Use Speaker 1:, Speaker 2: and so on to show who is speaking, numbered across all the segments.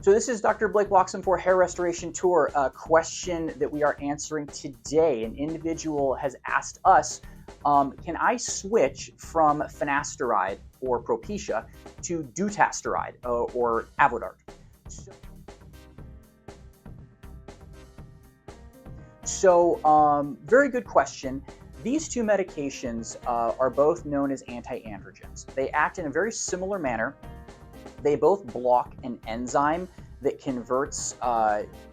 Speaker 1: So this is Dr. Blake Bloxham for Hair Restoration Tour. A question that we are answering today. An individual has asked us, can I switch from Finasteride or Propecia to Dutasteride or Avodart? So very good question. These two medications are both known as anti-androgens. They act in a very similar manner. They both block an enzyme that converts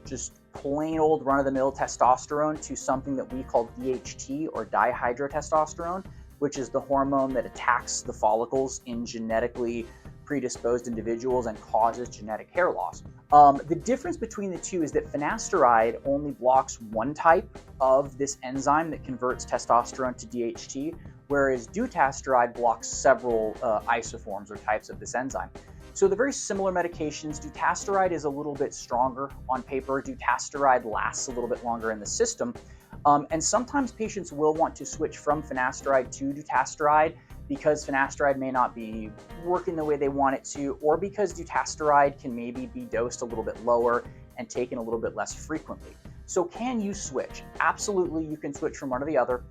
Speaker 1: just plain old run-of-the-mill testosterone to something that we call DHT, or dihydrotestosterone, which is the hormone that attacks the follicles in genetically predisposed individuals and causes genetic hair loss. The difference between the two is that Finasteride only blocks one type of this enzyme that converts testosterone to DHT, whereas Dutasteride blocks several isoforms or types of this enzyme. So they're very similar medications. Dutasteride is a little bit stronger on paper. Dutasteride lasts a little bit longer in the system. And sometimes patients will want to switch from Finasteride to Dutasteride because Finasteride may not be working the way they want it to, or because Dutasteride can maybe be dosed a little bit lower and taken a little bit less frequently. So can you switch? Absolutely, you can switch from one or the other.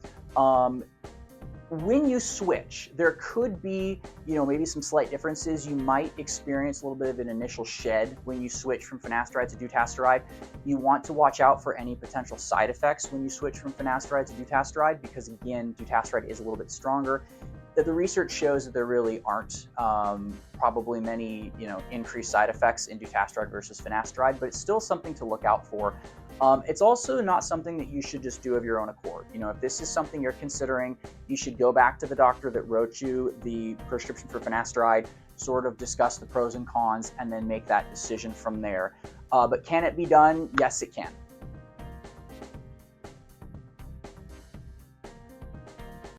Speaker 1: When you switch, there could be, maybe some slight differences. You might experience a little bit of an initial shed when you switch from Finasteride to Dutasteride. You want to watch out for any potential side effects when you switch from Finasteride to Dutasteride, because again, Dutasteride is a little bit stronger. The research shows that there really aren't probably many, increased side effects in Dutasteride versus Finasteride, but it's still something to look out for. It's also not something that you should just do of your own accord. If this is something you're considering, you should go back to the doctor that wrote you the prescription for Finasteride, sort of discuss the pros and cons, and then make that decision from there. But can it be done? Yes, it can.